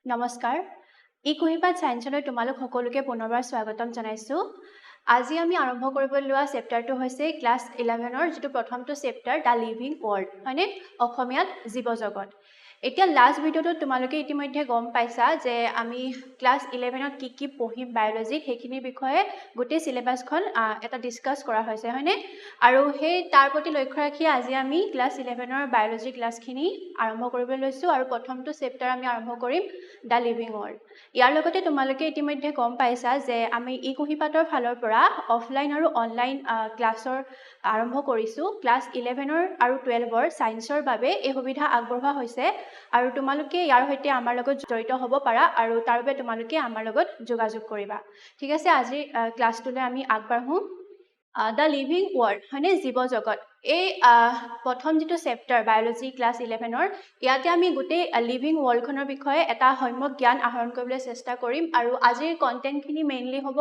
নমস্কাৰ ই কুহিপাত সায়েন্সলৈ তোমালোক সকলোকে পুনৰবাৰ স্বাগতম জনাইছোঁ আজি আমি আৰম্ভ কৰিবলৈ লোৱা চেপ্টাৰটো হৈছে ক্লাছ 11ৰ যিটো প্ৰথমটো চেপ্টাৰ দা লিভিং ৱৰ্ল্ড হয়নে অসমীয়াত জীৱ জগত এতিয়া লাষ্ট ভিডিঅ'টোত তোমালোকে ইতিমধ্যে গম পাইছা যে আমি ক্লাছ 11ত কি পঢ়িম বায়োলজিত সেইখিনিৰ বিষয়ে গোটেই সিলেবাসখন এটা ডিসকাস কৰা হৈছে হয়নে আৰু সেই তাৰ প্ৰতি লক্ষ্য ৰাখি আজি আমি ক্লাছ 11ৰ বায়োলজি ক্লাছখিনি আৰম্ভ কৰিবলৈ লৈছোঁ আৰু প্ৰথমটো চেপ্টাৰ আমি আৰম্ভ কৰিম দা লিভিং ৱৰ্ল্ড ইয়াৰ লগতে তোমালোকে ইতিমধ্যে গম পাইছা যে আমি ই কুহিপাতৰ ফালৰ পৰা অফলাইন আৰু অনলাইন ক্লাছৰ আৰম্ভ কৰিছোঁ ক্লাছ 11ৰ আৰু 12ৰ সায়েন্সৰ বাবে এই সুবিধা আগবঢ়োৱা হৈছে আৰু তোমালোকে ইয়াৰ সৈতে আমাৰ লগত জড়িত হ'ব পাৰা আৰু তাৰ বাবে তোমালোকে আমাৰ লগত যোগাযোগ কৰিবা ঠিক আছে আজি ক্লাছটোলৈ আমি আগবাঢ়ো দা লিভিং ৱৰ্ল্ড হয়নে জীৱ জগত এই প্ৰথম যিটো চেপ্টাৰ বায়োলজি ক্লাছ 11ৰ ইয়াতে আমি গোটেই লিভিং ৱৰ্ল্ডখনৰ বিষয়ে এটা সম্যক জ্ঞান আহৰণ কৰিবলৈ চেষ্টা কৰিম আৰু আজিৰ কণ্টেণ্টখিনি মেইনলি হ'ব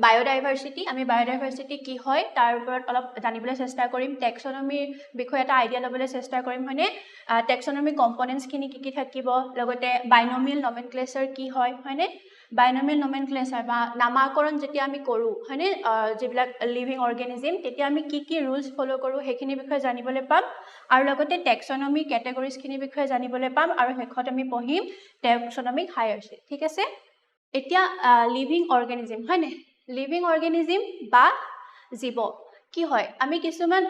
বায়োডাইভাৰ্চিটি আমি বায়োডাইভাৰ্চিটি কি হয় তাৰ ওপৰত অলপ জানিবলৈ চেষ্টা কৰিম টেক্সনমিৰ বিষয়ে এটা আইডিয়া ল'বলৈ চেষ্টা কৰিম হয়নে টেক্সনমি কম্পনেণ্টছখিনি কি থাকিব লগতে বাইনমিয়েল নমেনক্লেচাৰ কি হয় হয়নে বাইনমিয়েল নমেনক্লেচাৰ বা নামাকৰণ যেতিয়া আমি কৰোঁ হয়নে যিবিলাক লিভিং অৰ্গেনিজিম তেতিয়া আমি কি ৰুলছ ফ'ল' কৰোঁ সেইখিনিৰ বিষয়ে জানিবলৈ পাম আৰু লগতে টেক্সনমি কেটেগৰিজখিনিৰ বিষয়ে জানিবলৈ পাম আৰু শেষত আমি পঢ়িম টেক্সনমিক হায়াৰছি ঠিক আছে এতিয়া লিভিং অৰ্গেনিজিম হয়নে লিভিং অৰ্গেনিজিম বা জীৱ কি হয় আমি কিছুমান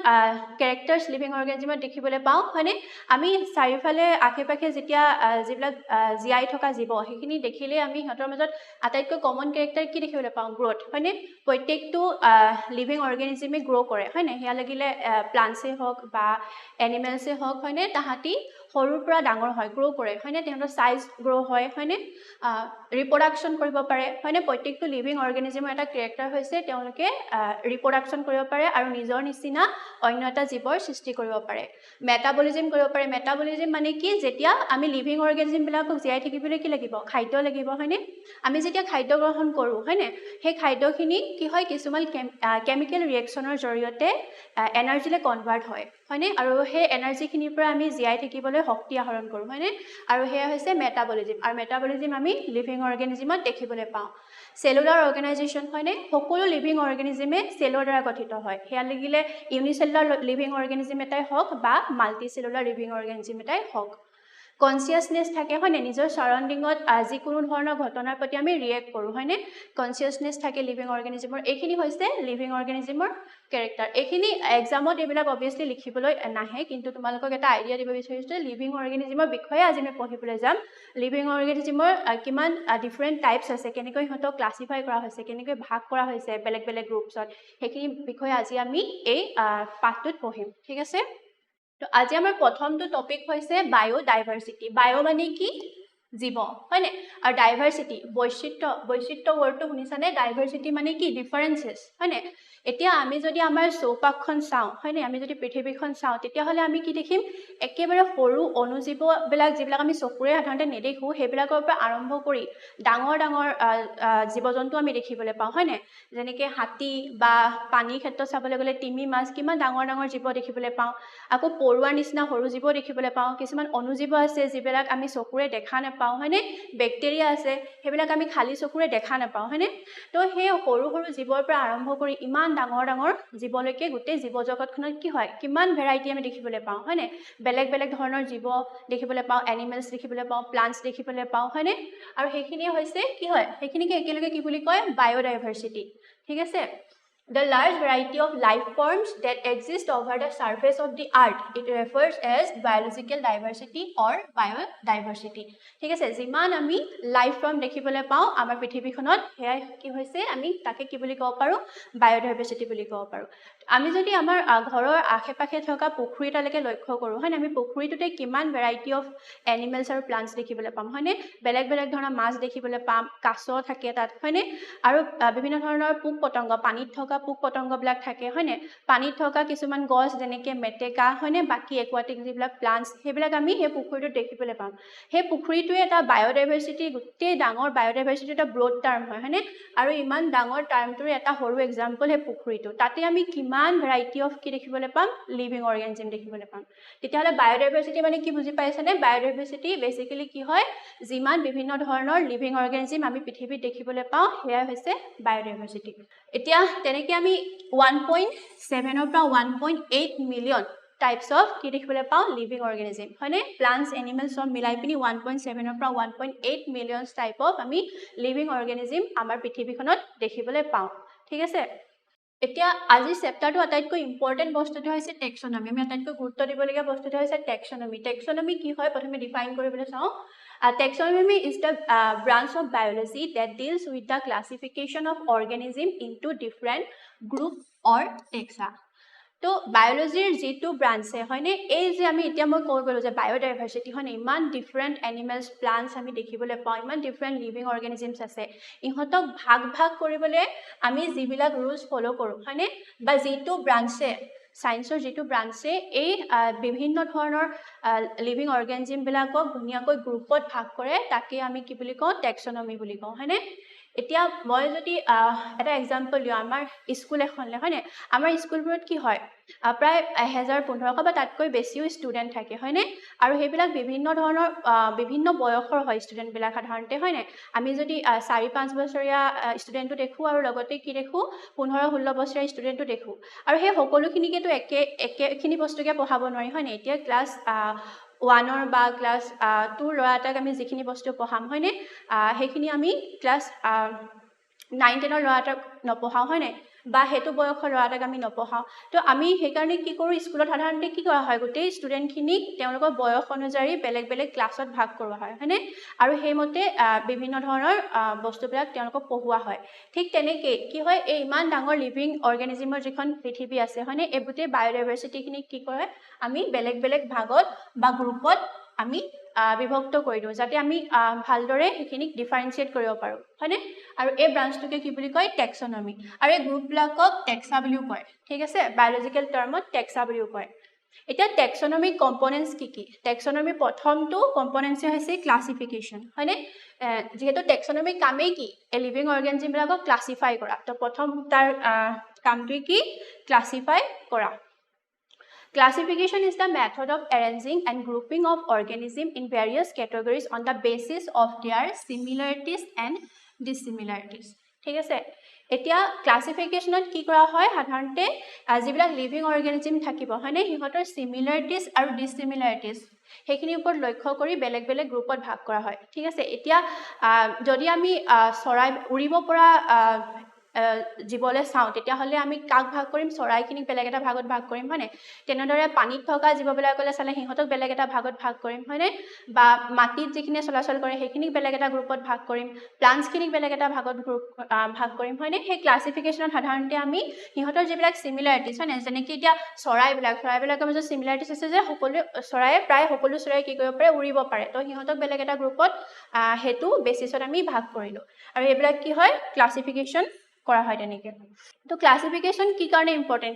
কেৰেক্টাৰ্ছ লিভিং অৰ্গেনিজিমত দেখিবলৈ পাওঁ হয়নে আমি চাৰিওফালে আশে পাশে যেতিয়া যিবিলাক জীয়াই থকা জীৱ সেইখিনি দেখিলে আমি সিহঁতৰ মাজত আটাইতকৈ কমন কেৰেক্টাৰ কি দেখিবলৈ পাওঁ গ্ৰথ হয়নে প্ৰত্যেকটো লিভিং অৰ্গেনিজিমে গ্ৰ' কৰে হয়নে সেয়া লাগিলে প্লাণ্টছেই হওক বা এনিমেলছেই হওক হয়নে তাহাঁতি সৰুৰ পৰা ডাঙৰ হয় গ্ৰ' কৰে হয়নে তেওঁলোকৰ সাইজ গ্ৰ' হয় হয়নে ৰিপ্ৰডাকশ্যন কৰিব পাৰে হয়নে প্ৰত্যেকটো লিভিং অৰ্গেনিজিমৰ এটা কেৰেক্টাৰ হৈছে তেওঁলোকে ৰিপ্ৰডাকশ্যন কৰিব পাৰে আৰু নিজৰ নিচিনা অন্য এটা জীৱৰ সৃষ্টি কৰিব পাৰে মেটাবলিজিম কৰিব পাৰে মেটাবলিজিম মানে কি যেতিয়া আমি লিভিং অৰ্গেনিজিমবিলাকক জীয়াই থাকিবলৈ কি লাগিব খাদ্য লাগিব হয়নে আমি যেতিয়া খাদ্য গ্ৰহণ কৰোঁ হয়নে সেই খাদ্যখিনি কি হয় কিছুমান কেমিকেল ৰিয়েকশ্যনৰ জৰিয়তে এনাৰ্জিলৈ কনভাৰ্ট হয় হয়নে আৰু সেই এনাৰ্জিখিনিৰ পৰা আমি জীয়াই থাকিবলৈ শক্তি আহৰণ কৰোঁ হয়নে আৰু সেয়া হৈছে মেটাবলিজিম আৰু মেটাবলিজিম আমি লিভিং অৰ্গেনিজিমত দেখিবলৈ পাওঁ চেলুলাৰ অৰ্গেনাইজেশ্যন হয়নে সকলো লিভিং অৰ্গেনিজিমে চেলৰ দ্বাৰা গঠিত হয় সেয়া লাগিলে ইউনিচেলুলাৰ লিভিং অৰ্গেনিজিম এটাই হওক বা মাল্টি চেলুলাৰ লিভিং অৰ্গেনিজিম এটাই হওক কনচিয়াছনেছ থাকে হয়নে নিজৰ চাৰাউণ্ডিঙত যিকোনো ধৰণৰ ঘটনাৰ প্ৰতি আমি ৰিয়েক্ট কৰোঁ হয়নে কনচিয়াছনেছ থাকে লিভিং অৰ্গেনিজিমৰ এইখিনি হৈছে লিভিং অৰ্গেনিজিমৰ কেৰেক্টাৰ এইখিনি এক্সামত এইবিলাক অবভিয়াছলি লিখিবলৈ নাহে কিন্তু তোমালোকক এটা আইডিয়া দিব বিচাৰিছোঁ লিভিং অৰ্গেনিজিমৰ বিষয়ে আজি আমি পঢ়িবলৈ যাম লিভিং অৰ্গেনিজিমৰ কিমান ডিফাৰেণ্ট টাইপছ আছে কেনেকৈ সিহঁতক ক্লাছিফাই কৰা হৈছে কেনেকৈ ভাগ কৰা হৈছে বেলেগ বেলেগ গ্ৰুপছত সেইখিনি বিষয়ে আজি আমি এই পাঠটোত পঢ়িম ঠিক আছে তো আজি আমাৰ প্ৰথমটো টপিক হৈছে বায়োডাইভাৰ্চিটি বায়ো মানে কি জীৱ হয়নে আৰু ডাইভাৰ্চিটি বৈচিত্ৰ ৱৰ্ডটো শুনিছানে ডাইভাৰ্চিটি মানে কি ডিফাৰেঞ্চেছ হয়নে এতিয়া আমি যদি আমাৰ চৌপাশখন চাওঁ হয়নে আমি যদি পৃথিৱীখন চাওঁ তেতিয়াহ'লে আমি কি দেখিম একেবাৰে সৰু অণুজীৱবিলাক যিবিলাক আমি চকুৰে সাধাৰণতে নেদেখোঁ সেইবিলাকৰ পৰা আৰম্ভ কৰি ডাঙৰ ডাঙৰ জীৱ জন্তু আমি দেখিবলৈ পাওঁ হয়নে যেনেকৈ হাতী বা পানীৰ ক্ষেত্ৰত চাবলৈ গ'লে তিমি মাছ কিমান ডাঙৰ ডাঙৰ জীৱ দেখিবলৈ পাওঁ আকৌ পৰুৱাৰ নিচিনা সৰু জীৱ দেখিবলৈ পাওঁ কিছুমান অণুজীৱ আছে যিবিলাক আমি চকুৰে দেখা নাপাওঁ হয়নে বেক্টেৰিয়া আছে সেইবিলাক আমি খালী চকুৰে দেখা নাপাওঁ হয়নে তো সেই সৰু সৰু জীৱৰ পৰা আৰম্ভ কৰি ইমান ডাঙৰ ডাঙৰ জীৱলৈকে গোটেই জীৱ জগতখনত কি হয় কিমান ভেৰাইটি আমি দেখিবলৈ পাওঁ হয়নে বেলেগ বেলেগ ধৰণৰ জীৱ দেখিবলৈ পাওঁ এনিমেলছ দেখিবলৈ পাওঁ প্লাণ্টছ দেখিবলৈ পাওঁ হয়নে আৰু সেইখিনিয়ে হৈছে কি হয় সেইখিনিকে একেলগে কি বুলি কয় বায়োডাইভাৰ্চিটি ঠিক আছে The large variety of life forms that exist over the surface of the earth, it refers as biological diversity or biodiversity. ঠিক আছে যিমান আমি লাইফ ফৰ্ম দেখিবলৈ পাওঁ আমাৰ পৃথিৱীখনত সেয়া কি হৈছে আমি তাকে কি বুলি ক'ব পাৰোঁ বায়োডাইভাৰ্চিটি বুলি ক'ব পাৰোঁ আমি যদি আমাৰ ঘৰৰ আশে পাশে থকা পুখুৰী এটালৈকে লক্ষ্য কৰোঁ হয়নে আমি পুখুৰীটোতে কিমান ভেৰাইটি অফ এনিমেলছ আৰু প্লাণ্টছ দেখিবলৈ পাম হয়নে বেলেগ বেলেগ ধৰণৰ মাছ দেখিবলৈ পাম কাছ থাকে তাত হয়নে আৰু বিভিন্ন ধৰণৰ পোক পতংগ পানীত থকা পোক পতংগবিলাক থাকে হয়নে পানীত থকা কিছুমান গছ যেনেকৈ মেটেকা হয়নে বাকী একুৱাটিক যিবিলাক প্লাণ্টছ সেইবিলাক আমি সেই পুখুৰীটোত দেখিবলৈ পাম সেই পুখুৰীটোৱে এটা বায়োডাইভাৰ্চিটি গোটেই ডাঙৰ বায়োডাইভাৰ্চিটি এটা ব্ৰড টাৰ্ম হয়নে আৰু ইমান ডাঙৰ টাৰ্মটোৰ এটা সৰু এক্সাম্পল সেই পুখুৰীটো তাতে আমি কিমান ইমান ভেৰাইটি অফ কি দেখিবলৈ পাম লিভিং অৰ্গেনিজম দেখিবলৈ পাম তেতিয়াহ'লে বায়োডাইভাৰ্চিটি মানে কি বুজি পাইছেনে বায়োডাইভাৰ্চিটি বেসিক্যালি কি হয় যিমান বিভিন্ন ধৰণৰ লিভিং অৰ্গেনিজম আমি পৃথিৱীত দেখিবলৈ পাওঁ সেয়া হৈছে বায়োডাইভাৰ্চিটি এতিয়া তেনেকৈ আমি 1.7 ৰ পৰা 1.8 মিলিয়ন types of কি দেখিবলৈ পাওঁ লিভিং অৰ্গেনিজম হয়নে প্লান্টস এনিমেলস সব মিলাই পিনি 1.7 ৰ পৰা 1.8 মিলিয়ন টাইপ অফ আমি লিভিং অৰ্গেনিজম আমাৰ পৃথিৱীখনত দেখিবলৈ পাওঁ ঠিক আছে এতিয়া আজি চেপ্টাৰটো আটাইতকৈ ইম্পৰ্টেন্ট বস্তুটো হৈছে টেক্সনমি আমি আটাইতকৈ গুৰুত্ব দিবলগীয়া বস্তুটো হৈছে টেক্সনমি কি হয় প্ৰথমে ডিফাইন কৰিবলৈ চাওঁ taxonomy is the branch of biology that deals with the classification of organism into different group or taxa তো বায়োলজিৰ যেটো ব্ৰাঞ্চে হয়নে এই যে আমি এতিয়া মই কৈ গলো যে বায়োডাইভাৰ্চিটি হয়নে ইমান ডিফাৰেন্ট এনিমেলস প্লান্টস আমি দেখিবলৈ পাওঁ ইমান ডিফাৰেন্ট লিভিং অৰ্গেনিজমস আছে ইহঁতক ভাগ ভাগ কৰিবলৈ আমি যিবিলাক ৰুলস ফলো কৰো হয়নে বা যেটো ব্ৰাঞ্চে সায়েন্সৰ যেটো ব্ৰাঞ্চে এই বিভিন্ন ধৰণৰ লিভিং অৰ্গেনিজম বিলাকক ধুনিয়াকৈ গ্ৰুপত ভাগ কৰে তাকে আমি কি বুলি কওঁ টেক্সনমি বুলি কওঁ হয়নে এতিয়া মই যদি এটা এক্সাম্পল দিওঁ আমাৰ স্কুল এখনলে হয়নে আমাৰ স্কুলবোৰত কি হয় প্ৰায় 1000-1500 বা তাতকৈ বেছিও ষ্টুডেন্ট থাকে হয়নে আৰু সেইবিলাক বিভিন্ন ধৰণৰ বিভিন্ন বয়সৰ হয় ষ্টুডেন্ট বিলাক সাধাৰণতে হয়নে আমি যদি 4-5 বছৰীয়া ষ্টুডেন্টটো দেখো আৰু লগতে কি দেখো 15-16 বছৰীয়া ষ্টুডেন্টটো দেখো আৰু সেই সকলোখিনিকেতো একেখিনি বস্তুকে পঢ়াব নোৱাৰি হয়নে এতিয়া ক্লাছ 1 or বা ক্লাছ 2 ল'ৰাটাক আমি যিখিনি বস্তু পঢ়াম হয়নে সেইখিনি আমি ক্লাছ 9-10 ল'ৰাটাক নপঢ়াও হয়নে বা হেতু বয়সৰ ল'ৰাটাক আমি নপঢ়াও তো আমি সেইকাৰণে কি কৰো স্কুলত সাধাৰণতে কি কৰা হয় গোটেই ষ্টুডেন্টখিনিক তেওঁলোকৰ বয়স অনুযায়ী বেলেগ বেলেগ ক্লাছত ভাগ কৰোৱা হয় হয়নে আৰু সেইমতে বিভিন্ন ধৰণৰ বস্তুবিলাক তেওঁলোকক পঢ়ুৱা হয় ঠিক তেনেকৈ কি হয় এই ইমান ডাঙৰ লিভিং অৰ্গেনিজমৰ যিখন পৃথিৱী আছে হয়নে এই গোটেই বায়োডাইভাৰ্চিটিখিনি কি কৰে আমি বেলেগ বেলেগ ভাগত বা গ্ৰুপত আমি বিভক্ত কৰি দিওঁ যাতে আমি ভালদৰে সেইখিনিক ডিফাৰেন্সিয়েট কৰিব পাৰো হয়নে আৰু এই ব্ৰাঞ্চটোকে কি বুলি কয় টেক্সনমি আৰু এই গ্ৰুপবিলাকক টেক্সা বুলিও কয় ঠিক আছে বায়োলজিক্যাল টাৰ্মত টেক্সা বুলিও কয় এতিয়া টেক্সনমিক কম্পোনেন্টস কি টেক্সনমি প্ৰথমটো কম্পোনেন্টস হৈছে ক্লাসিফিকেশন হয়নে যেহেতু টেক্সনমিক কামেই কি এ লিভিং অৰ্গেনিজম বিলাকক ক্লাসিফাই কৰা তো প্ৰথম তাৰ কামটো কি ক্লাসিফাই কৰা Classification is the method of arranging and grouping of organisms in various categories on the basis of their similarities and dissimilarities. ঠিক আছে এতিয়া ক্লাসিফিকেশনত কি কৰা হয় সাধাৰণতে যিবিলাক লিভিং অৰ্গেনিজম থাকিব হয়নে সিহঁতৰ সিমিলাৰিটিজ আৰু ডিসিমিলাৰিটিজ সেইখিনিৰ ওপৰত লক্ষ্য কৰি বেলেগ বেলেগ গ্ৰুপত ভাগ কৰা হয় ঠিক আছে এতিয়া যদি আমি চৰাই উৰিব পৰা জীৱলে চাওঁ তেতিয়াহ'লে আমি কাক ভাগ কৰিম চৰাইখিনিক বেলেগ এটা ভাগত ভাগ কৰিম হয়নে তেনেদৰে পানীত থকা জীৱবিলাকলৈ চালে সিহঁতক বেলেগ এটা ভাগত ভাগ কৰিম হয়নে বা মাটিত যিখিনি চলাচল কৰে সেইখিনিক বেলেগ এটা গ্ৰুপত ভাগ কৰিম প্লান্টছখিনিক বেলেগ এটা ভাগত ভাগ কৰিম হয়নে সেই ক্লাসিফিকেশনত সাধাৰণতে আমি সিহঁতৰ যিবিলাক সিমিলাৰিটিজ হয়নে যেনেকৈ এতিয়া চৰাইবিলাকৰ মাজত সিমিলাৰিটিজ আছে যে সকলো চৰায়ে প্ৰায় সকলো চৰাই কি কৰিব পাৰে উৰিব পাৰে তো সিহঁতক বেলেগ এটা গ্ৰুপত হেতু বেচিছত আমি ভাগ কৰিলোঁ আৰু এইবিলাক কি হয় ক্লাসিফিকেশন কৰা হয় তেনেকে তো ক্লাসিফিকেশন কি কাৰণে ইম্পৰ্টেন্ট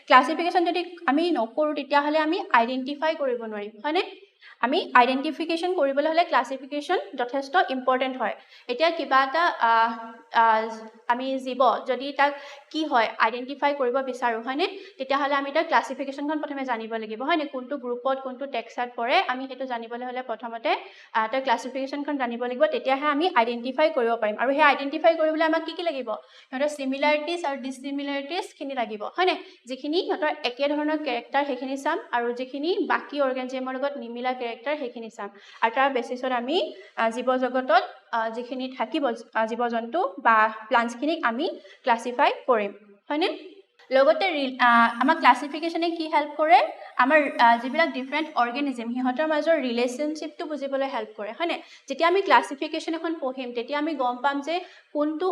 ক্লাসিফিকেশন যদি আমি নকৰো তেতিয়াহ'লে আমি আইডেন্টিফাই কৰিব নোৱাৰিম হয়নে আমি আইডেন্টিফিকেশন কৰিবলৈ হলে ক্লাসিফিকেশন যথেষ্ট ইম্পৰ্টেন্ট হয় এতিয়া কিবা এটা আমি জীৱ যদি তাক কি হয় আইডেন্টিফাই কৰিব বিচাৰো হয়নে তেতিয়াহ'লে আমি তাৰ ক্লাসিফিকেশনখন প্ৰথমে জানিব লাগিব হয়নে কোনটো গ্ৰুপত কোনটো টেক্সাত পৰে আমি সেইটো জানিবলৈ হলে প্ৰথমতে তাৰ ক্লাসিফিকেশনখন জানিব লাগিব তেতিয়াহে আমি আইডেন্টিফাই কৰিব পাৰিম আৰু সেই আইডেন্টিফাই কৰিবলৈ আমাক কি লাগিব সিহঁতৰ সিমিলাৰিটিজ আৰু ডিসিমিলাৰিটিজ খিনি লাগিব হয়নে যিখিনি সিহঁতৰ একে ধৰণৰ ক্যাৰেক্টাৰ সেইখিনি চাম আৰু যিখিনি বাকি অৰ্গানিজমৰ লগত নিমিলা ক্যাৰেক্টাৰ সেইখিনি চাম আৰু তাৰ বেচিছত আমি জীৱ জগতত যিখিনি থাকিব জীৱ-জন্তু বা প্লান্টছখিনিক আমি ক্লাসিফাই কৰিম হয়নে লগতে আমাৰ ক্লাসিফিকেশনে কি হেল্প কৰে আমাৰ যিবিলাক ডিফাৰেন্ট অৰ্গানিজম সিহঁতৰ মাজৰ ৰিলেশনশিপটো বুজিবলৈ হেল্প কৰে হয়নে যেতিয়া আমি ক্লাসিফিকেশন এখন পঢ়িম তেতিয়া আমি গম পাম যে কোনটো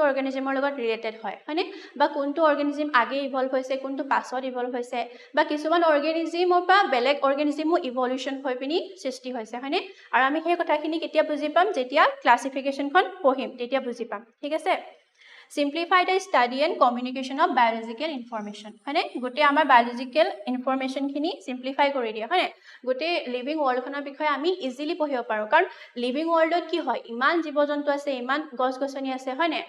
অৰ্গানিজমৰ লগত ৰিলেটেড হয় হয়নে বা কোনটো অৰ্গানিজম আগে ইভলভ হৈছে কোনটো পাছত ইভলভ হৈছে বা কিছুমান অৰ্গানিজমৰ পৰা বেলেগ অৰ্গানিজমো ইভলিউশন হৈ পিনি সৃষ্টি হৈছে হয়নে আৰু আমি সেই কথাখিনি কেতিয়া বুজি পাম যেতিয়া ক্লাসিফিকেশনখন পঢ়িম তেতিয়া বুজি পাম ঠিক আছে Simplify the study and communication of biological information হয়নে গোটেই আমাৰ biological information খিনি simplify কৰি দিয়ে হয়নে গোটেই লিভিং ওয়াৰ্ল্ডখনৰ বিষয়ে আমি ইজিলি পঢ়িব পাৰো কাৰণ লিভিং ওয়াৰ্ল্ডত কি হয় ইমান জীৱ-জন্তু আছে ইমান গছ-গছনি আছে হয়নে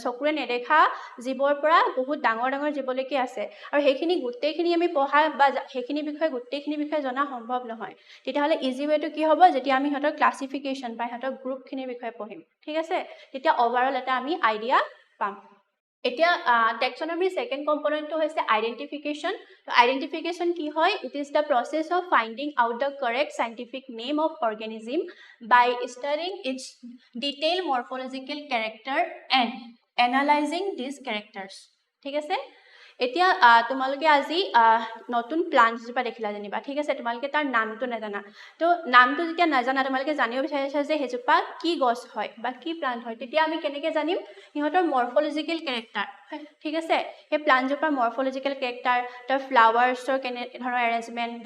চকুৰে নেদেখা জীৱৰ পৰা বহুত ডাঙৰ ডাঙৰ জীৱলৈকে আছে আৰু সেইখিনি গোটেইখিনি আমি পঢ়া বা সেইখিনি বিষয়ে জনা সম্ভৱ নহয় তেতিয়াহ'লে ইজি ৱেটো কি হ'ব যেতিয়া আমি সিহঁতৰ ক্লাছিফিকেশ্যন বা সিহঁতৰ গ্ৰুপখিনিৰ বিষয়ে পঢ়িম ঠিক আছে তেতিয়া অভাৰঅল এটা আমি আইডিয়া পাম এতিয়া টেক্সনমিৰ সেকেন্ড কম্পোনেন্টটো হৈছে আইডেন্টিফিকেশ্যন আইডেন্টিফিকেশ্যন কি হয় it is the process of finding out the correct scientific name of organism by studying its detail morphological character and analysing these characters ঠিক আছে এতিয়া তোমালোকে আজি নতুন প্লান্টজোপা দেখিলা যেনিবা ঠিক আছে তোমালোকে তাৰ নামটো নাজানা তো নামটো যেতিয়া নাজানা তোমালোকে জানিব বিচাৰিছা যে সেইজোপা কি গছ হয় বা কি প্লান্ট হয় তেতিয়া আমি কেনেকৈ জানিম সিহঁতৰ মৰ্ফলজিকেল কেৰেক্টাৰ ঠিক আছে সেই প্লান্টজোপাৰ মৰ্ফলজিকেল কেৰেক্টাৰ তাৰ ফ্লাৱাৰ্ছৰ কেনে ধৰণৰ এৰেঞ্জমেণ্ট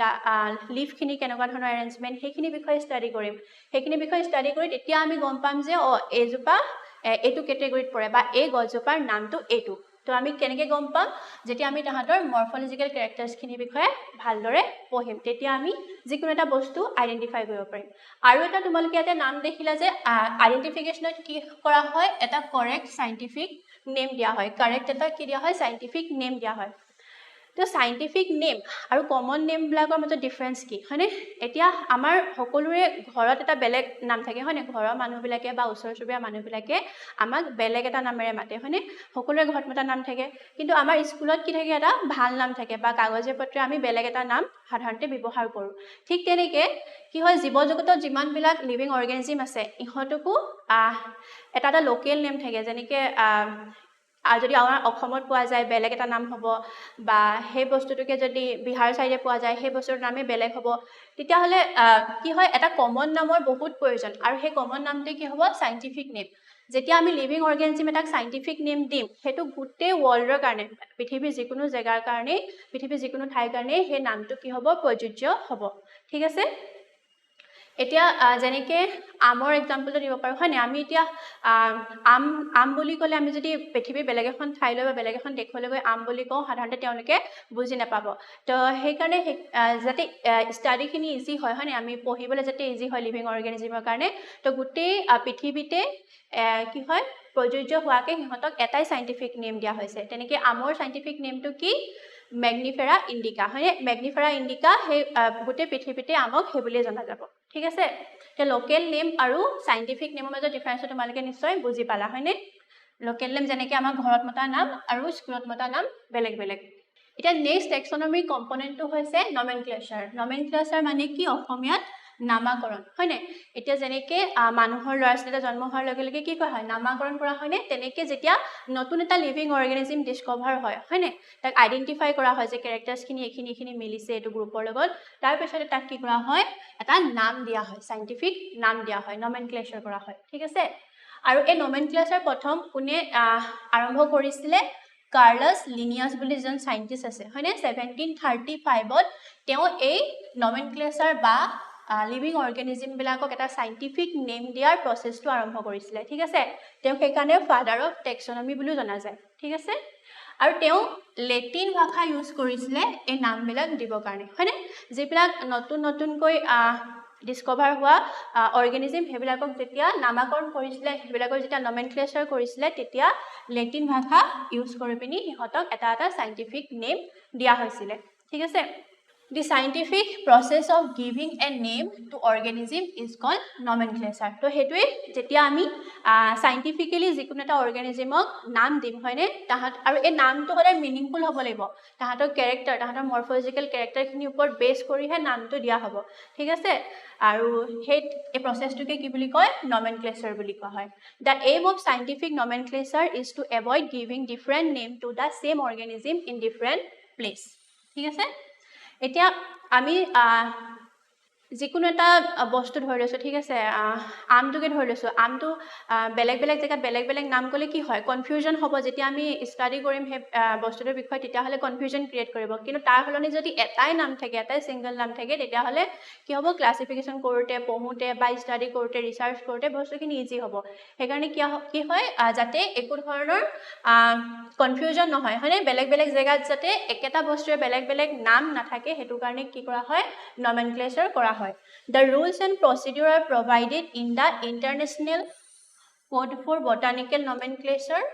লিফখিনি কেনেকুৱা ধৰণৰ এৰেঞ্জমেণ্ট সেইখিনি বিষয়ে ষ্টাডি কৰিম সেইখিনি বিষয়ে ষ্টাডি কৰি তেতিয়া আমি গম পাম যে এইজোপা এইটো কেটেগৰীত পৰে বা এই গছজোপাৰ নামটো এইটো তো আমি কেনেকৈ গম পাম যেতিয়া আমি তাহাঁতৰ মৰ্ফলজিকেল কেৰেক্টাৰ্ছখিনিৰ বিষয়ে ভালদৰে পঢ়িম তেতিয়া আমি যিকোনো এটা বস্তু আইডেণ্টিফাই কৰিব পাৰিম আৰু এটা তোমালোকে ইয়াতে নাম দেখিলা যে আইডেণ্টিফিকেশ্যনত কি কৰা হয় এটা কাৰেক্ট সাইন্টিফিক নেম দিয়া হয় কাৰেক্ট এটা কি দিয়া হয় সাইন্টিফিক নেম দিয়া হয় তো সাইন্টিফিক নেম আৰু কমন নেমবিলাকৰ মাজত ডিফাৰেঞ্চ কি হয়নে এতিয়া আমাৰ সকলোৰে ঘৰত এটা বেলেগ নাম থাকে হয়নে ঘৰৰ মানুহবিলাকে বা ওচৰ চুবুৰীয়া মানুহবিলাকে আমাক বেলেগ এটা নামেৰে মাতে হয়নে সকলোৰে ঘৰত মতা নাম থাকে কিন্তু আমাৰ স্কুলত কি থাকে এটা ভাল নাম থাকে বা কাগজে পত্ৰে আমি বেলেগ এটা নাম সাধাৰণতে ব্যৱহাৰ কৰোঁ ঠিক তেনেকৈ কি হয় জীৱ জগতত যিমানবিলাক লিভিং অৰ্গেনিজম আছে ইহঁতকো এটা এটা লোকেল নেম থাকে যেনেকৈ আৰু যদি আমাৰ অসমত পোৱা যায় বেলেগ এটা নাম হ'ব বা সেই বস্তুটোকে যদি বিহাৰ চাইডে পোৱা যায় সেই বস্তুটোৰ নামেই বেলেগ হ'ব তেতিয়াহ'লে কি হয় এটা কমন নামৰ বহুত প্ৰয়োজন আৰু সেই কমন নামটোৱে কি হ'ব সাইন্টিফিক নেম যেতিয়া আমি লিভিং অৰ্গেনিজম এটাক সাইন্টিফিক নেম দিম সেইটো গোটেই ৱৰ্ল্ডৰ কাৰণে পৃথিৱীৰ যিকোনো জেগাৰ কাৰণে পৃথিৱীৰ যিকোনো ঠাইৰ কাৰণে সেই নামটো কি হ'ব প্ৰযোজ্য হ'ব ঠিক আছে এতিয়া যেনেকৈ আমৰ এক্সাম্পলটো দিব পাৰোঁ হয়নে আমি এতিয়া আম বুলি ক'লে আমি যদি পৃথিৱীৰ বেলেগ এখন ঠাইলৈ বা বেলেগ এখন দেশলৈ গৈ আম বুলি কওঁ সাধাৰণতে তেওঁলোকে বুজি নাপাব তো সেইকাৰণে যাতে ষ্টাডিখিনি ইজি হয় হয়নে আমি পঢ়িবলৈ যাতে ইজি হয় লিভিং অৰ্গেনিজমৰ কাৰণে তো গোটেই পৃথিৱীতে কি হয় প্ৰযোজ্য হোৱাকৈ সিহঁতক এটাই সাইন্টিফিক নেম দিয়া হৈছে তেনেকৈ আমৰ সাইন্টিফিক নেমটো কি মেগনিফেৰা ইণ্ডিকা হয়নে মেগনিফেৰা ইণ্ডিকা সেই গোটেই পৃথিৱীতে আমক সেই বুলিয়ে জনা যাব ঠিক আছে এতিয়া লোকেল নেম আৰু সাইন্টিফিক নেমৰ মাজত ডিফাৰেঞ্চটো তোমালোকে নিশ্চয় বুজি পালা হয়নে লোকেল নেম যেনেকৈ আমাৰ ঘৰত মতা নাম আৰু স্কুলত মতা নাম বেলেগ বেলেগ এতিয়া নেক্সট টেক্সনমিৰ কম্পনেণ্টটো হৈছে নমেনক্লেচাৰ মানে কি অসমীয়াত নামাকৰণ হয়নে এতিয়া যেনেকৈ মানুহৰ ল'ৰা ছোৱালী এটা জন্ম হোৱাৰ লগে লগে কি কৰা হয় নামাকৰণ কৰা হয়নে তেনেকৈ যেতিয়া নতুন এটা লিভিং অৰ্গেনিজম ডিস্কভাৰ হয়নে তাক আইডেণ্টিফাই কৰা হয় যে কেৰেক্টাৰ্ছখিনি এইখিনি মিলিছে এইটো গ্ৰুপৰ লগত তাৰপিছতে তাক কি কৰা হয় এটা নাম দিয়া হয় সাইন্টিফিক নাম দিয়া হয় নমেনক্লেচাৰ কৰা হয় ঠিক আছে আৰু এই নমেনক্লেচাৰ প্ৰথম কোনে আৰম্ভ কৰিছিলে কাৰ্লাছ লিনিয়াছ বুলি এজন সাইন্টিষ্ট আছে হয়নে 1735ত তেওঁ এই নমেনক্লেচাৰ বা লিভিং অৰ্গেনিজমবিলাকক এটা সাইন্টিফিক নেম দিয়াৰ প্ৰচেছটো আৰম্ভ কৰিছিলে ঠিক আছে তেওঁ সেইকাৰণে ফাদাৰ অফ টেক্সনমি বুলিও জনা যায় ঠিক আছে আৰু তেওঁ লেটিন ভাষা ইউজ কৰিছিলে এই নামবিলাক দিবৰ কাৰণে হয়নে যিবিলাক নতুনকৈ ডিস্কভাৰ হোৱা অৰ্গেনিজম সেইবিলাকক যেতিয়া নামাকৰণ কৰিছিলে সেইবিলাকৰ যেতিয়া নমেনক্লেচাৰ কৰিছিলে তেতিয়া লেটিন ভাষা ইউজ কৰি পিনি সিহঁতক এটা এটা সাইন্টিফিক নেম দিয়া হৈছিলে ঠিক আছে The scientific process of giving a name to organism is called nomenclature. তো হেতুৱে যেতিয়া আমি সাইন্টিফিক্যালি যিকোনো এটা অৰ্গেনিজমক নাম দিম হয়নে তাহাঁত আৰু এই নামটো সদায় মিনিংফুল হ'ব লাগিব তাহাঁতৰ কেৰেক্টাৰ তাহাঁতৰ মৰ্ফলজিকেল কেৰেক্টাৰখিনিৰ ওপৰত বেছ কৰিহে নামটো দিয়া হ'ব ঠিক আছে আৰু এই প্ৰচেছটোকে কি বুলি কয় নমেনক্লেচাৰ বুলি কোৱা হয় the aim of scientific nomenclature is to avoid giving different name to the same organism in different place ঠিক আছে এতিয়া আমি যিকোনো এটা বস্তু ধৰি লৈছোঁ ঠিক আছে আমটোকে ধৰি লৈছোঁ আমটো বেলেগ বেলেগ জেগাত বেলেগ বেলেগ নাম ক'লে কি হয় কনফিউজন হ'ব যেতিয়া আমি ষ্টাডি কৰিম সেই বস্তুটোৰ বিষয়ে তেতিয়াহ'লে কনফিউজন ক্ৰিয়েট কৰিব কিন্তু তাৰ সলনি যদি এটাই নাম থাকে এটাই ছিংগল নাম থাকে তেতিয়াহ'লে কি হ'ব ক্লাছিফিকেশ্যন কৰোঁতে পঢ়োঁতে বা ষ্টাডি কৰোঁতে ৰিচাৰ্চ কৰোঁতে বস্তুখিনি ইজি হ'ব সেইকাৰণে কি হয় যাতে একো ধৰণৰ কনফিউজন নহয় হয়নে বেলেগ বেলেগ জেগাত যাতে একেটা বস্তুৰে বেলেগ বেলেগ নাম নাথাকে সেইটো কাৰণে কি কৰা হয় নমেনক্লেচাৰ কৰা হয় The rules and procedure are provided in the International code for botanical nomenclature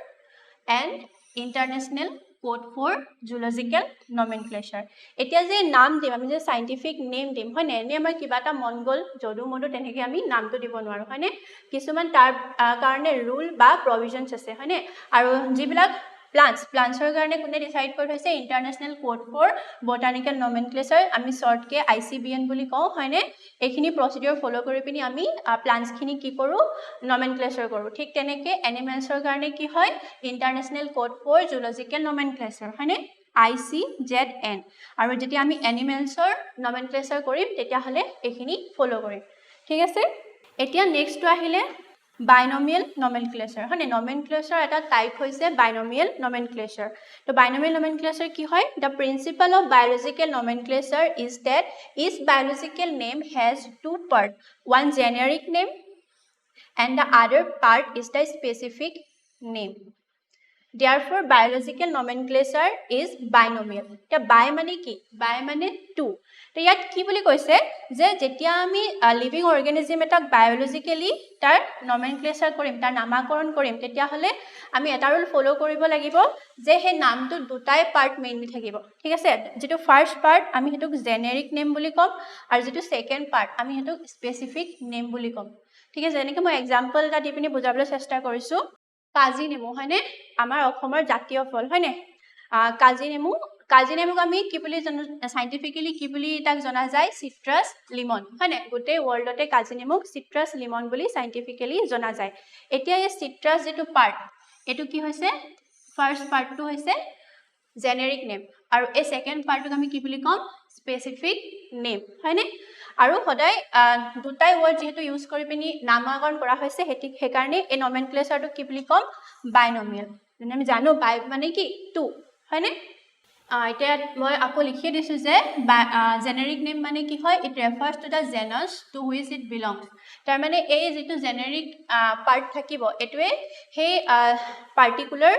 and international code for zoological nomenclature. এতিয়া যে নাম দিম আমি যে সাইন্টিফিক নেম দিম হয় না এনে আমাৰ কিবা এটা মন গল যদু মদু তেনেকে আমি নামটো দিব নোৱাৰো হয় না কিছুমান তাৰ কাৰণে ৰুল বা প্ৰভিজনছ আছে হয় না আৰু যিবিলাক প্লান্টছৰ কাৰণে কোনে ডিসাইড কৰি হৈছে ইন্টাৰনেশনাল কোড ফৰ বটানিক্যাল নমেনক্লেচাৰ আমি শৰ্ট কে ICBN বুলি কওঁ হয় না এইখিনি প্ৰসিডিউৰ ফলো কৰি পিনি আমি প্লান্টছ খিনি কি কৰো নমেনক্লেচাৰ কৰো ঠিক তেনেকে এনিমেলছৰ কাৰণে কি হয় ইন্টাৰনেশনাল কোড ফৰ জুলজিক্যাল নমেনক্লেচাৰ হয় না ICZN আৰু যেতিয়া আমি এনিমেলছৰ নমেনক্লেচাৰ কৰিম তেতিয়া হলে এইখিনি ফলো কৰিম ঠিক আছে এতিয়া নেক্সট আহিলে binomial nomenclature হয় nomenclature এটা টাইপ হৈছে binomial nomenclature তো binomial nomenclature কি হয় the principle of biological nomenclature is that each biological name has two parts one generic name and the other part is the specific name therefore biological nomenclature is binomial ta bi mane ki bi mane two তো ইয়াত কি বুলি কৈছে যে যেতিয়া আমি living অৰ্গানিজম এটা biologically তাৰ নমেনক্লেচাৰ কৰিম তাৰ নামাকৰণ কৰিম তেতিয়া হলে আমি এটা ৰুল ফলো কৰিব লাগিব যে হে নামটো দুটাই পাৰ্ট মেইনলি থাকিব ঠিক আছে যেটো ফাৰ্স্ট পাৰ্ট আমি হেতুক জেনেৰিক নেম বুলি কম আৰু যেটো সেকেন্ড পাৰ্ট আমি হেতুক স্পেসিফিক নেম বুলি কম ঠিক আছে যেনেকৈ মই এক্সাম্পল এটা দি পিনি বুজাবলৈ চেষ্টা কৰিছো কাজি নেমু হয়নে আমাৰ অসমৰ জাতীয় ফল হয়নে কাজি নেমুক আমি কি বুলি সাইন্টিফিক্যালি কি বুলি তাক জনা যায় সিট্রাস লিমন হয়নে গোটে ওয়ার্ল্ডতে কাজি নেমুক সিট্রাস লিমন বুলি সাইন্টিফিক্যালি জনা যায় এতিয়া এই সিট্রাস যেটো পার্ট এটো কি হৈছে ফার্স্ট পার্টটো হৈছে জেনেৰিক নেম আৰু এই সেকেন্ড পাৰ্টক আমি কি বুলি কম স্পেসিফিক নেম হয়নে আৰু সদায় দুটাই ওয়াৰ্ড যেহেতু ইউজ কৰি পিনি নামকৰণ কৰা হৈছে সেই কাৰণে এই নমেনক্লেচাৰটো কি বুলি কম বাইনোমিয়াল যেনে আমি জানো বাই মানে কি টু হয়নে এতিয়া মই আকৌ লিখি দিছো যে জেনেৰিক নেম মানে কি হয় it refers to the genus to which it belongs তাৰ মানে এই যেটো জেনেৰিক পাৰ্ট থাকিব এটোৱে সেই পাৰ্টিকুলাৰ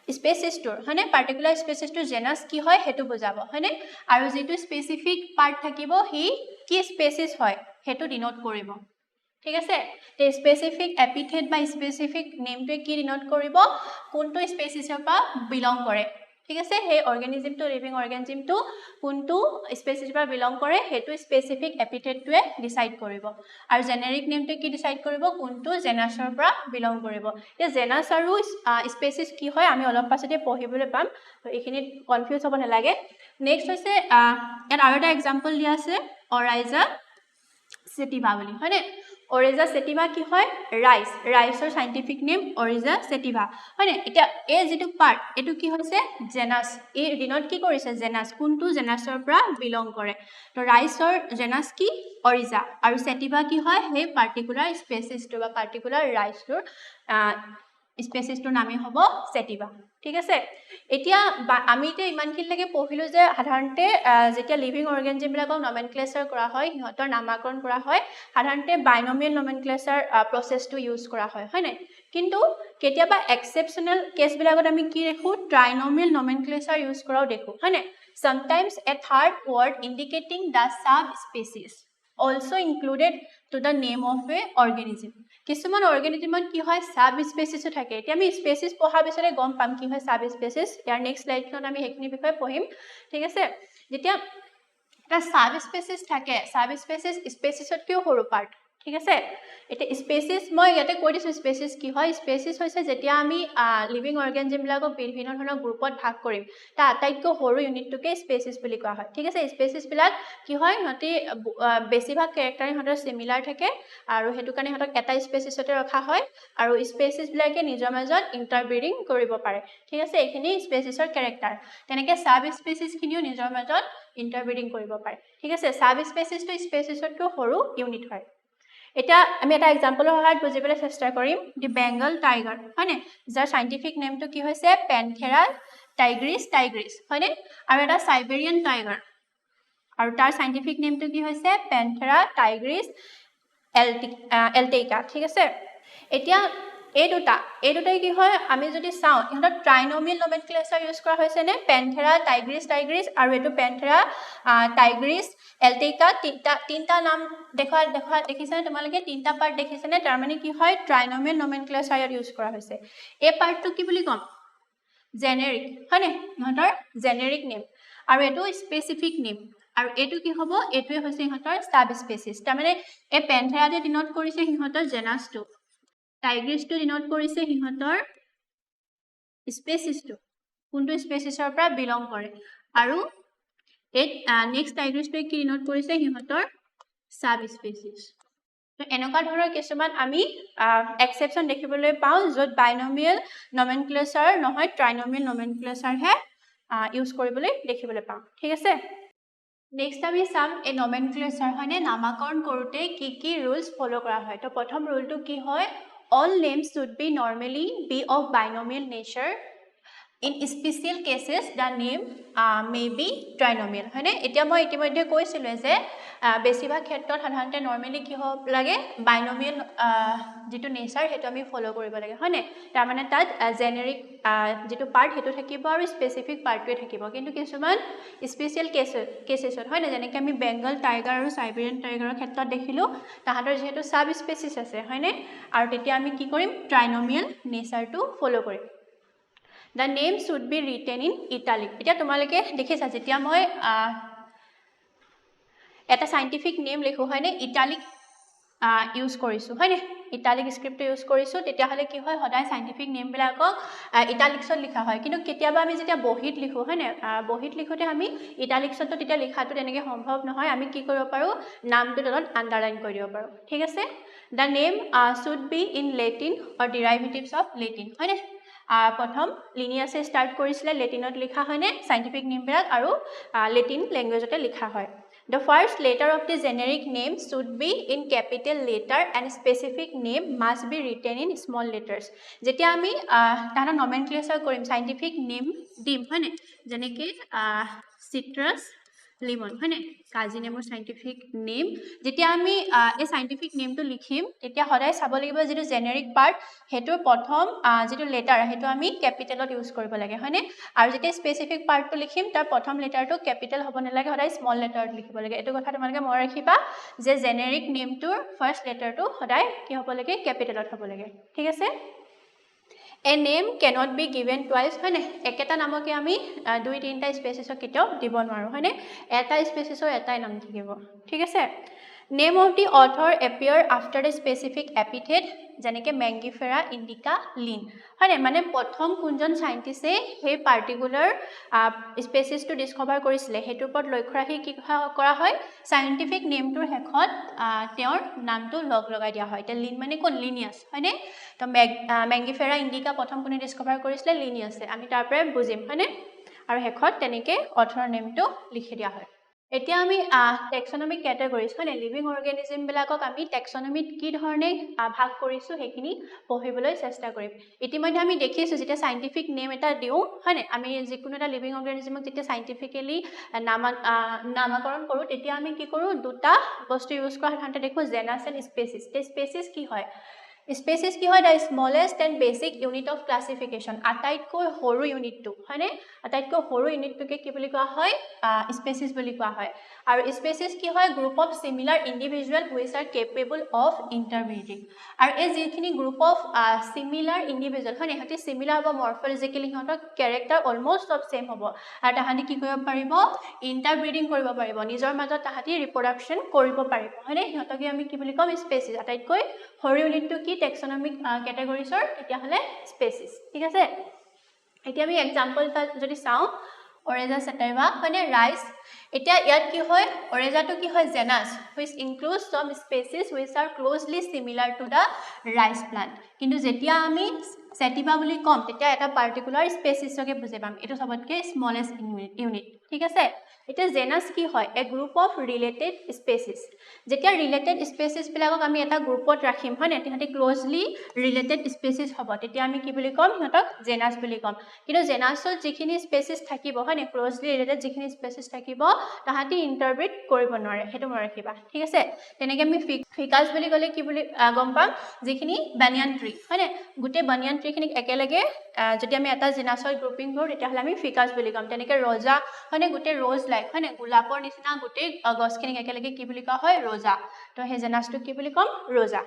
স্পেসিছটোৰ হয়নে পাৰ্টিকুলাৰ স্পেসিছটোৰ জেনাস কি হয় হেতু বুজাব হয়নে আৰু যেটো স্পেসিফিক পাৰ্ট থাকিব হি কি স্পেসিছ হয় হেতু ডিনোট কৰিব ঠিক আছে তে স্পেসিফিক এপিথেট বা স্পেসিফিক নেমটো কি ডিনোট কৰিব কোনটো স্পেসিছৰ পৰা বিলং কৰে ঠিক আছে হে অৰ্গানিজমটো লিভিং অৰ্গানিজমটো কোনটো স্পেসিছৰ পৰা বিলং কৰে হেতু স্পেসিফিক এপিথেটটোৱে ডিসাইড কৰিব আৰু জেনেৰিক নেমটো কি ডিসাইড কৰিব কোনটো জেনাসৰ পৰা বিলং কৰিব তে জেনাস আৰু স্পেসিছ কি হয় আমি অলপ পাছতে পঢ়িবলৈ পাম তো এইখিনি কনফিউজ হ'ব নালাগে নেক্সট হৈছে ইয়াত আৰু এটা এক্সাম্পল দিয়া আছে অৰাইজা সেটিভা বুলি হয়নে Oryza sativa কি হয় ৰাইসৰ সাইন্টিফিক নেম Oryza sativa হয়নে এটা এই যেটো পাৰ্ট এটো কি হৈছে জেনাস এই ডিনোট কি কৰিছে জেনাস কোনটো জেনাসৰ পৰা বিলং কৰে তো ৰাইসৰ জেনাস কি Oryza আৰু sativa কি হয় হে পাৰ্টিকুলাৰ স্পেসিছটো বা পাৰ্টিকুলাৰ ৰাইসৰ স্পেসিছটোৰ নামে হ'ব sativa ঠিক আছে এতিয়া আমি তে ইমানখিনি লাগে পঢ়িলো যে সাধাৰণতে যেতিয়া লিভিং অৰ্গানিজম বিলাকক নমেনক্লেচাৰ কৰা হয় সিহঁতৰ নামাকৰণ কৰা হয় সাধাৰণতে বাইনোমিয়াল নমেনক্লেচাৰ প্ৰসেছটো ইউজ কৰা হয় হয়নে কিন্তু কেতিয়াবা এক্সেপচনেল কেস বিলাকত আমি কি দেখো ট্ৰাইনোমিয়াল নমেনক্লেচাৰ ইউজ কৰাও দেখো হয়নে sometimes a third word indicating the subspecies also included to the name of a organism কিছুমান অৰ্গানিজমত কি হয় সাব স্পেসিছ থাকে এতিয়া আমি স্পেসিছ পঢ়া বিচৰে গম পাম কি হয় সাব স্পেসিছ ইয়াৰ নেক্সট স্লাইডত আমি হেখিনি বিষয় পঢ়িম ঠিক আছে যেতিয়া এটা সাব স্পেসিছ থাকে সাব স্পেসিছ স্পেসিছতকৈ সৰু পাৰ্ট ঠিক আছে এটা স্পেসিছ মই ইয়াতে কৈ দিছো স্পেসিছ কি হয় স্পেসিছ হৈছে যেতিয়া আমি লিভিং অৰ্গানিজম বিলাকক বিভিন্ন ধৰণৰ গ্ৰুপত ভাগ কৰিম তা আটাইতকৈ সৰু ইউনিটটোকে স্পেসিছ বুলি কোৱা হয় ঠিক আছে স্পেসিছ বিলাক কি হয় নতি বেছিভাগ ক্যাৰেক্টাৰ হতৰ সিমিলাৰ থাকে আৰু হেতু কাৰণে হতক এটা স্পেসিছতে ৰখা হয় আৰু স্পেসিছ বিলাকে নিজৰ মাজত ইন্টাৰব্ৰিডিং কৰিব পাৰে ঠিক আছে এইখিনি স্পেসিছৰ ক্যাৰেক্টাৰ তেনেকে সাব স্পেসিছ খিনিও নিজৰ মাজত ইন্টাৰব্ৰিডিং কৰিব পাৰে ঠিক আছে সাব স্পেসিছটো স্পেসিছতকৈ সৰু ইউনিট হয় এটা আমি এটা এক্সাম্পলৰ সহায়ত বুজিবলৈ চেষ্টা কৰিম দি বেঙ্গল টাইগাৰ হয়নে যাৰ সাইন্টিফিক নেমটো কি হৈছে পেন্থেৰা টাইগ্ৰিছ হয়নে আৰু এটা সাইবেৰিয়ান টাইগাৰ আৰু তাৰ সাইন্টিফিক নেমটো কি হৈছে পেন্থেৰা টাইগ্ৰিছ এলটেইকা ঠিক আছে এতিয়া এই দুটাই কি হয় আমি যদি চাওঁ ইহঁতৰ ট্ৰাইনমিয়েল নমেনক্লেচাৰ ইউজ কৰা হৈছে নে পেন্থেৰা টাইগ্ৰিছ আৰু এইটো পেন্থেৰা টাইগ্ৰিছ এলটেকা তিনটা নাম দেখিছেনে তোমালোকে তিনটা পাৰ্ট দেখিছেনে তাৰমানে কি হয় ট্ৰাইনমিয়েল নমেনক্লেচাৰ ইয়াত ইউজ কৰা হৈছে এই পাৰ্টটো কি বুলি ক'ম জেনেৰিক হয়নে ইহঁতৰ জেনেৰিক নেম আৰু এইটো স্পেচিফিক নেম আৰু এইটো কি হ'ব এইটোৱে হৈছে ইহঁতৰ সাব স্পেচিছ তাৰমানে এই পেন্থেৰাতে ডিনোট কৰিছে ইহঁতৰ জেনাছটো টাইগ্ৰিছটো ডিনোট কৰিছে সিহঁতৰ স্পেচিছটো কোনটো স্পেচিছৰ পৰা বিলং কৰে আৰু এই নেক্সট টাইগ্ৰিছটোৱে কি ডিনোট কৰিছে সিহঁতৰ সাব স্পেচিছ তো এনেকুৱা ধৰণৰ কিছুমান আমি এক্সেপশ্যন দেখিবলৈ পাওঁ য'ত বাইনমিয়েল নমেনক্লেচাৰ নহয় ট্ৰাইনমিয়েল নমেনক্লেচাৰহে ইউজ কৰিবলৈ দেখিবলৈ পাওঁ ঠিক আছে নেক্সট আমি চাম এই নমেনক্লেচাৰ হয়নে নামাকৰণ কৰোঁতে কি ৰুলছ ফ'ল' কৰা হয় তো প্ৰথম ৰুলটো কি হয় all names should be normally be of binomial nature in special cases the name may be trinomial হয়নে এতিয়া মই ইতিমধ্যে কৈছিলোঁ যে বেছিভাগ ক্ষেত্ৰত সাধাৰণতে নৰ্মেলি কি হ'ব লাগে বাইনমিয়েল যেটো নেচাৰ হেতু আমি ফলো কৰিব লাগে হয়নে তাৰ মানে তাত জেনেৰিক যেটো পাৰ্ট হেতু থাকিব আৰু স্পেসিফিক পাৰ্টটোৱে থাকিব কিন্তু কিছুমান স্পেশাল কেसेছত হয় না যেনেকৈ আমি বেংগল টাইগাৰ আৰু সাইবেৰিয়ান টাইগাৰৰ ক্ষেত্ৰত দেখিলো তাহাঁতৰ যেহেতু সাব স্পেচিছ আছে হয়নে আৰু তেতিয়া আমি কি কৰিম ট্ৰাইনমিয়েল নেচাৰটো ফলো কৰিম The name should be written in italic. এতিয়া তোমালোকে দেখিছা যেতিয়া মই এটা সাইন্টিফিক নেম লিখো হয়নে ইটালিক ইউজ কৰিছো হয়নে ইটালিক স্ক্ৰিপ্ট ইউজ কৰিছো তেতিয়া হলে কি হয় সদায় সাইন্টিফিক নেম বিলাকক ইটালিক্সত লিখা হয় কিন্তু কেতিয়াবা আমি যেতিয়া বহিত লিখো হয়নে বহিত লিখোতে আমি ইটালিক্সত তেতিয়া লিখাটো তেনেকৈ সম্ভৱ নহয় আমি কি কৰিব পাৰো নামটো তলত আন্ডাৰলাইন কৰি দিব পাৰো ঠিক আছে The name should be in Latin or derivatives of Latin হয়নে প্ৰথম লিনিয়াছে ষ্টাৰ্ট কৰিছিলে লেটিনত লিখা হয়নে সাইন্টিফিক নেমবিলাক আৰু লেটিন ল্যাঙ্গুৱেজতে লিখা হয় The first letter of the generic name should be in capital letter and specific name must be written in small letters যেতিয়া আমি তাহাঁতৰ নমেনক্লেচাৰ কৰিম সাইন্টিফিক নেম দিম হয়নে যেনেকৈ চিট্ৰাছ লিমন হয়নে কাজি নেমৰ সাইন্টিফিক নেম যেতিয়া আমি এই সাইন্টিফিক নেমটো লিখিম তেতিয়া সদায় চাব লাগিব যেটো জেনেৰিক পাৰ্ট হেতু প্ৰথম যেটো লেটাৰ হেতু আমি ক্যাপিটেলত ইউজ কৰিব লাগে হয়নে আৰু যেতিয়া স্পেসিফিক পাৰ্টটো লিখিম তাৰ প্ৰথম লেটাৰটো ক্যাপিটেল হ'ব নালাগে সদায় স্মল লেটাৰত লিখিব লাগে এটো কথা তোমালোকে মনত ৰাখিবা যে জেনেৰিক নেমটোৰ ফাৰ্স্ট লেটাৰটো সদায় কি হ'ব লাগে ক্যাপিটেলত হ'ব লাগে ঠিক আছে A name cannot be given twice হয়নে একেটা নামকে আমি দুই তিনটা স্পেসিছক কেতিয়াও দিব নোৱাৰো হয়নে এটা স্পেসিছৰ এটাই নাম থাকিব ঠিক আছে Name of the author appear after a specific epithet যেনেকৈ Mangifera indica lin হয়নে মানে প্ৰথম কোনজন সাইন্টিষ্টে সেই পাৰ্টিকুলাৰ স্পেচিছটো ডিসকভাৰ কৰিছিলে হেতুৰ ওপৰত লক্ষ্য ৰাখি কি কৰা হয় সাইন্টিফিক নেমটোৰ শেষত তেওঁৰ নামটো লগাই দিয়া হয় তে লিন মানে কোন লিনিয়াছ হয়নে তো Mangifera indica প্ৰথম কোনে ডিসকভাৰ কৰিছিলে লিনিয়াছে আমি তাৰ পৰা বুজিম হয়নে আৰু শেষত তেনেকৈ অথৰৰ নেমটো লিখি দিয়া হয় এতিয়া আমি টেক্সনমিক ক্যাটাগৰিজ মানে লিভিং অৰ্গানিজম বিলাকক আমি টেক্সনমিত কি ধৰণে ভাগ কৰিছো হেখিনি পঢ়িবলৈ চেষ্টা কৰিম ইতিমধ্যে আমি দেখিছো যেতিয়া সাইন্টিফিক নেম এটা দিও হয়নে আমি যিকোনো এটা লিভিং অৰ্গানিজমক যেতিয়া সাইন্টিফিক্যালি নামকৰণ কৰো তেতিয়া আমি কি কৰো দুটা বস্তু ইউজ কৰা সাধাৰণতে দেখো জেনাছ এণ্ড স্পেচিছ তে স্পেচিছ কি হয় Species কি হয় the smallest and basic unit of classification আটাইতকৈ সৰু ইউনিটটো হয়নে আটাইতকৈ সৰু ইউনিটটোকে কি বুলি কোৱা হয় স্পেচিছ বুলি কোৱা হয় আৰু স্পেচিছ কি হয় group of similar individual which are capable of interbreeding আৰু এই যিখিনি গ্ৰুপ অফ সিমিলাৰ ইন্ডিভিজুৱেল হয়নে হতে সিমিলাৰ হ'ব মৰ্ফলজিক্যালি হতৰ ক্যাৰেক্টাৰ অলমোস্ট অফ সেম হ'ব আৰু তাহাঁতি কি কৰিব পাৰিব ইন্টাৰব্ৰিডিং কৰিব পাৰিব নিজৰ মাজত তাহাঁতি ৰিপ্ৰডাকচন কৰিব পাৰিব হয়নে হতকে আমি কি বুলি কম স্পেচিছ আটাইতকৈ সৰু ইউনিটটো কি টেক্সনমিক ক্যাটাগৰিজৰ তেতিয়া হলে স্পেচিছ ঠিক আছে এতিয়া আমি এক্সাম্পল যদি চাও Oryza sativa মানে rice এতিয়া ইয়াত কি হয় Oryzaটো কি হয় genus which includes some species which are closely similar to the rice plant কিন্তু যেতিয়া আমি সেটিভা বুলি কম তেতিয়া এটা পাৰ্টিকুলাৰ স্পেচিছকে বুজি পাম এটো সবতকে স্মলেষ্ট ইউনিট ঠিক আছে এটা জেনাস কি হয় এ গ্ৰুপ অফ ৰিলেটেড স্পেচিছ যেতিয়া ৰিলেটেড স্পেচিছ বিলাকক আমি এটা গ্ৰুপত ৰাখিম হয় নেতিহাতে ক্লোজলি ৰিলেটেড স্পেচিছ হ'ব তেতিয়া আমি কি বুলি কম হতক জেনাস বুলি কম কিন্তু জেনাসৰ যিখিনি স্পেচিছ থাকিব হয় নে ক্লোজলি ৰিলেটেড যিখিনি স্পেচিছ থাকিব তাহাতি ইন্টাৰব্ৰিট কৰিব নোৱাৰে হেতু মন ৰাখিবা ঠিক আছে তেনেকে আমি ফিকাস বুলি গলে কি বুলি গম পাম যিখিনি বানিয়ান ট্ৰী হয় নে গুটে বানিয়ান ট্ৰী খিনিক একেলগে যদি আমি এটা জেনাসৰ গ্ৰুপিং কৰো তেতিয়া হলে আমি ফিকাস বুলি কম তেনেকে ৰজা হয় নে গুটে ৰ'জ লাইক হয় নে গোলাপৰ নিচিনা গুটে গছখিনিক একেলগে কি বুলি কোৱা হয় ৰজা তো হে জেনাসটো কি বুলি কম ৰজা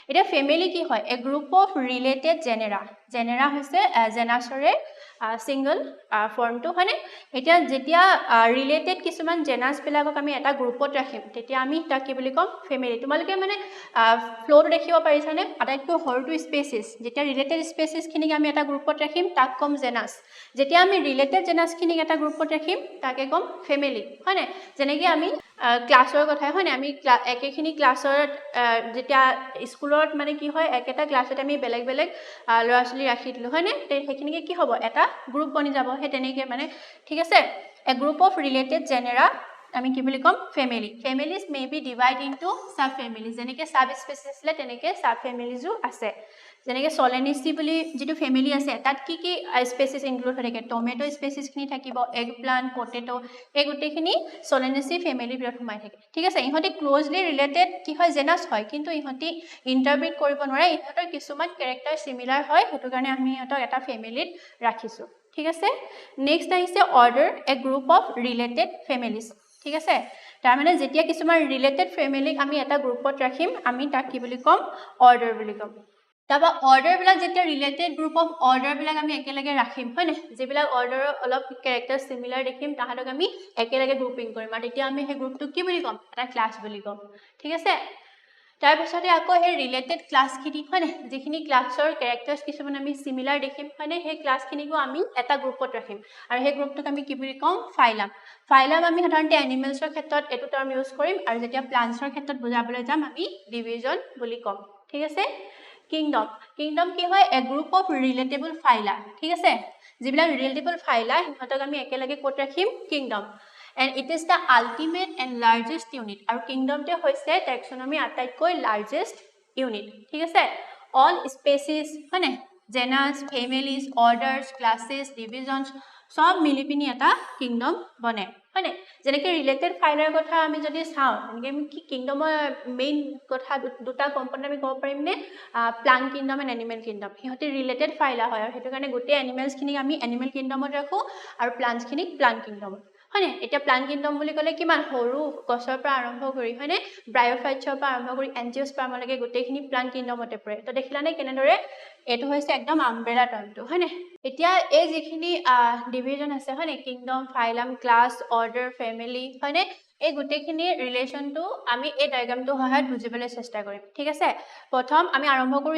এটা ফ্যামিলি কি হয় এ গ্ৰুপ অফ ৰিলেটেড জেনেৰা হৈছে জেনাসৰে সিঙ্গল ফৰ্মটো হয়নে এতিয়া যেতিয়া ৰিলেটেড কিছুমান জেনাস বিলাকক আমি এটা গ্ৰুপত ৰাখিম তেতিয়া আমি তাক কি বুলি কম ফ্যামিলি তোমালোকে মানে ফ্লোটো দেখিব পাৰিছানে আটাইতকৈ সৰুটো স্পেচিছ যেতিয়া ৰিলেটেড স্পেচিছ খিনিক আমি এটা গ্ৰুপত ৰাখিম তাক কম জেনাস যেতিয়া আমি ৰিলেটেড জেনাস খিনিক এটা গ্ৰুপত ৰাখিম তাকে কম ফ্যামিলি হয়নে যেনেকৈ আমি ক্লাছৰ কথা হয়নে আমি একেখিনি ক্লাছৰ যেতিয়া স্কুলত মানে কি হয় একেটা ক্লাছত আমি বেলেগ বেলেগ ল'ৰা ছোৱালী ৰাখি দিলো হয়নে সেইখিনিকে কি হ'ব এটা গ্ৰুপ বনি যাব হে তেনেকৈ মানে ঠিক আছে a group of related genera আমি কি বুলি কম family families may be divide into sub families যেনেকৈ সাব স্পেচিছ আছে তেনেকৈ সাব ফ্যামিলিজও আছে যেনেকৈ সলেনিসি বুলি যেটো ফ্যামিলি আছে তাত কি কি স্পেচিছ ইনক্লুড হৈ থাকে টমেটো স্পেচিছ খিনি থাকিব এগ প্লান্ট পটেটো এই গুটেখিনি সলেনিসি ফ্যামিলিৰ ভিতৰত সোমাই থাকে ঠিক আছে ইহঁতে ক্লোজলি ৰিলেটেড কি হয় জেনাস হয় কিন্তু ইহঁতি ইন্টাৰব্ৰিট কৰিব নোৱাৰে ইহঁতৰ কিছুমান ক্যাৰেক্টাৰ সিমিলাৰ হয় হেতু কাৰণে আমি ইহঁতক এটা ফ্যামিলিত ৰাখিছো ঠিক আছে নেক্সট আহিছে order A group of related families ঠিক আছে তাৰ মানে যেতিয়া কিছুমান ৰিলেটেড ফ্যামিলিক আমি এটা গ্ৰুপত ৰাখিম আমি তাক কি বুলি কম অৰ্ডাৰ বুলি কম তাবা অৰ্ডাৰ বিলাক যেতিয়া ৰিলেটেড গ্ৰুপ অফ অৰ্ডাৰ বিলাক আমি একেলগে ৰাখিম হয়নে যেবিলাক অৰ্ডাৰৰ অলপ ক্যাৰেক্টাৰ সিমিলাৰ দেখিম তাহাতক আমি একেলগে গ্ৰুপিং কৰিম আৰু তেতিয়া আমি সেই গ্ৰুপটো কি বুলি কম এটা ক্লাছ বুলি কম ঠিক আছে তাৰ পিছতে আকৌ হে ৰিলেটেড ক্লাছ খিনি হয়নে যিখিনি ক্লাছৰ ক্যাৰেক্টাৰ্স কিছুমান আমি সিমিলাৰ দেখিম হয়নে সেই ক্লাছ খিনিকো আমি এটা গ্ৰুপত ৰাখিম আৰু সেই গ্ৰুপটোক আমি কি বুলি কম ফাইলাম আমি সাধাৰণতে এনিমেলছৰ ক্ষেত্ৰত এটো টাৰ্ম ইউজ কৰিম আৰু যেতিয়া প্লান্টছৰ ক্ষেত্ৰত বুজাবলৈ যাম আমি ডিভিজন বুলি কম ঠিক আছে কিংডম কি হয় এ গ্ৰুপ অফ ৰিলেটেবল ফাইলা ঠিক আছে যিবিলাক ৰিলেটেবল ফাইলা হিহঁতক আমি একেলগে ক'ত ৰাখিম kingdom and it is the ultimate and largest unit আৰু কিংডমতে হৈছে টেক্সোনমি আটাইতকৈ লাৰ্জেষ্ট ইউনিট ঠিক আছে all species মানে জেনাস ফ্যামিলিজ অৰ্ডাৰছ ক্লাसेस ডিভিজনছ সব মিলি পিনি এটা কিংডম বনে হয়নে যেনেকৈ ৰিলেটেড ফাইলাৰ কথা আমি যদি চাওঁ এনেকৈ আমি কি কিংডমৰ মেইন কথা দুটা কম্পোনেন্ট আমি ক'ব পাৰিম নে plant kingdom and animal kingdom সিহঁতে ৰিলেটেড ফাইলা হয় আৰু হেতু কাৰণে গোটেই এনিমেলছ খিনিক আমি এনিমেল কিংডমত ৰাখো আৰু প্লান্টছ খিনিক প্লান্ট কিংডমত হয়নে এতিয়া প্লান্ট কিংডম বুলি ক'লে কিমান সৰু গছৰ পৰা আৰম্ভ কৰি হয়নে ব্ৰায়োফাইটছৰ পৰা আৰম্ভ কৰি এনজিওস্পাৰ্মলৈকে গোটেইখিনি প্লান্ট কিংডমতে পৰে তো দেখিলানে কেনেদৰে এটো হৈছে একদম আমব্ৰেলা টাৰ্মটো হয়নে এতিয়া এই যিখিনি ডিভিজন আছে হয়নে কিংডম ফাইলাম ক্লাছ অৰ্ডাৰ ফ্যামিলি হয়নে এই গোটেইখিনি ৰিলেচনটো আমি এই ডায়াগ্ৰামটো সহায়ত বুজিবলৈ চেষ্টা কৰিম ঠিক আছে প্ৰথম আমি আৰম্ভ কৰো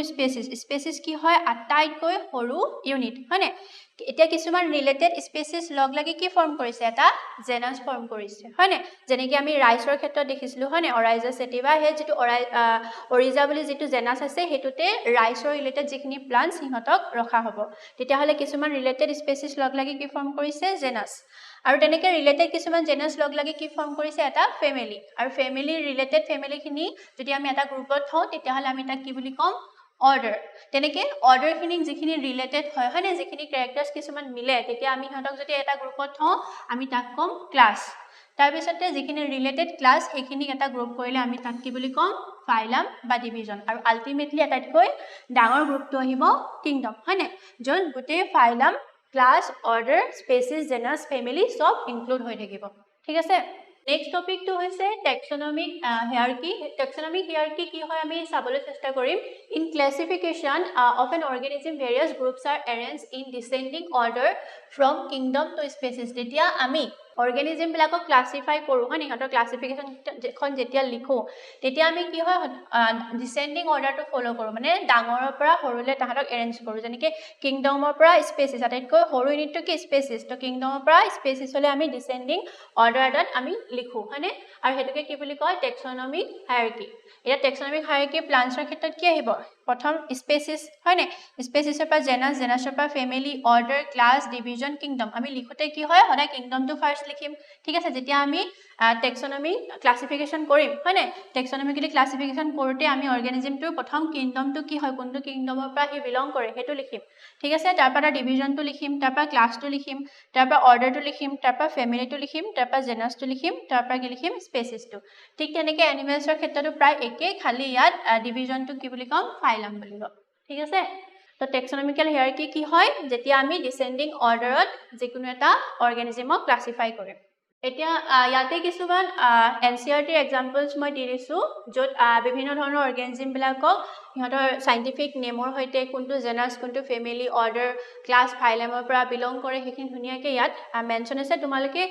স্পেচিছ কি হয় আটাইতকৈ সৰু ইউনিট হয়নে এতিয়া কিছুমান ৰিলেটেড স্পেচিছ লগ লাগি কি ফৰ্ম কৰিছে এটা জেনাস ফৰ্ম কৰিছে হয়নে যেনেকৈ আমি ৰাইছৰ ক্ষেত্ৰত দেখিছিলো হয়নে অৰাইজা সেটিভা হে যেটো অৰিজা বুলি যেটো জেনাস আছে হেতুতে ৰাইছৰ ৰিলেটেড যিখিনি প্লান্টছ সিহঁতক ৰখা হ'ব তেতিয়া হলে কিছুমান ৰিলেটেড স্পেচিছ লগ লাগি কি ফৰ্ম কৰিছে জেনাস আৰু তেনেকৈ ৰিলেটেড কিছুমান জেনাস লগ লাগি কি ফৰ্ম কৰিছে এটা ফ্যামিলি আৰু ফ্যামিলিৰ ৰিলেটেড ফ্যামিলিখিনি যদি আমি এটা গ্ৰুপত থওঁ তেতিয়া হলে আমি তাক কি বুলি কম অৰ্ডাৰ তেনেকৈ অৰ্ডাৰখিনিক যিখিনি ৰিলেটেড হয় হয়নে যিখিনি ক্যাৰেক্টাৰ্স কিছুমান মিলে তেতিয়া আমি সিহঁতক যদি এটা গ্ৰুপত থওঁ আমি তাক কম ক্লাছ তাৰ পিছতে যিখিনি ৰিলেটেড ক্লাছ সেইখিনিক এটা গ্ৰুপ কৰিলে আমি তাক কি বুলি কম ফাইলাম বা ডিভিজন আৰু আলটিমেটলি আটাইতকৈ ডাঙৰ গ্ৰুপটো আহিব কিংডম হয়নে য'ত গোটেই phylum class order species genus family সব ইনক্লুড হৈ থাকিব ঠিক আছে নেক্সট টপিকটো হৈছে টেক্সোনমিক হিয়াৰকি টেক্সোনমিক হিয়াৰকি কি হয় আমি চাবলৈ চেষ্টা কৰিম in classification of an organism various groups are arranged in descending order from kingdom to species যেতিয়া আমি অৰ্গানিজম বিলাকক ক্লাসিফাই কৰো হয় ইহঁতৰ ক্লাসিফিকেশন খন যেতিয়া লিখো তেতিয়া আমি কি হয় ডিসেন্ডিং অৰ্ডাৰটো ফলো কৰো মানে ডাঙৰৰ পৰা সৰুলে তাহাতক এৰেঞ্জ কৰো যেনেকৈ কিংডমৰ পৰা স্পেচিছ আটাইতকৈ সৰু ইউনিটটো কি স্পেচিছ তো কিংডমৰ পৰা স্পেচিছ হলে আমি ডিসেন্ডিং অৰ্ডাৰত আমি লিখো হয়নে আৰু হেতুকে কি বুলি কয় টেক্সোনমিক হায়াৰাৰ্কি এটা টেক্সোনমিক হায়াৰাৰ্কি প্লান্টছৰ ক্ষেত্ৰত কি আহিব প্ৰথম স্পেচিছ হয়নে স্পেচিছৰ পৰা জেনাছ জেনাছৰ পৰা family order class division kingdom আমি লিখোতে কি হয় সদায় কিংডমটো ফাৰ্ষ্ট লিখিম ঠিক আছে যেতিয়া আমি টেক্সনমি ক্লাছিফিকেশ্যন কৰিম হয়নে টেক্সনমিকেলি ক্লাছিফিকেশ্যন কৰোঁতে আমি অৰ্গেনিজমটোৰ প্ৰথম কিংডমটো কি হয় কোনটো কিংডমৰ পৰা সি বিলং কৰে সেইটো লিখিম ঠিক আছে তাৰপৰা তাৰ ডিভিজনটো লিখিম তাৰপৰা ক্লাছটো লিখিম তাৰপৰা অৰ্ডাৰটো লিখিম তাৰপৰা ফেমিলিটো লিখিম তাৰপৰা জেনাছটো লিখিম তাৰপৰা কি লিখিম স্পেচিছটো ঠিক তেনেকৈ এনিমেলছৰ ক্ষেত্ৰতো প্ৰায় একেই খালি ইয়াত ডিভিজনটো কি বুলি ক'ম ফাইলাম বুলি ক'ম ঠিক আছে তো টেক্সনমিকেল হিয়াৰাৰ্কি কি হয় যেতিয়া আমি ডিসেন্ডিং অৰ্ডাৰত যিকোনো এটা অৰ্গেনিজমক ক্লাছিফাই কৰিম এতিয়া ইয়াতে কিছুমান এনচিআৰটিৰ এক্সাম্পলছ মই দি দিছোঁ য'ত বিভিন্ন ধৰণৰ অৰ্গেনিজমবিলাকক সিহঁতৰ চাইণ্টিফিক নেমৰ সৈতে কোনটো জেনাছ কোনটো ফেমিলি অৰ্ডাৰ ক্লাছ ফাইলেমৰ পৰা বিলং কৰে সেইখিনি ধুনীয়াকৈ ইয়াত মেনশ্যন আছে তোমালোকে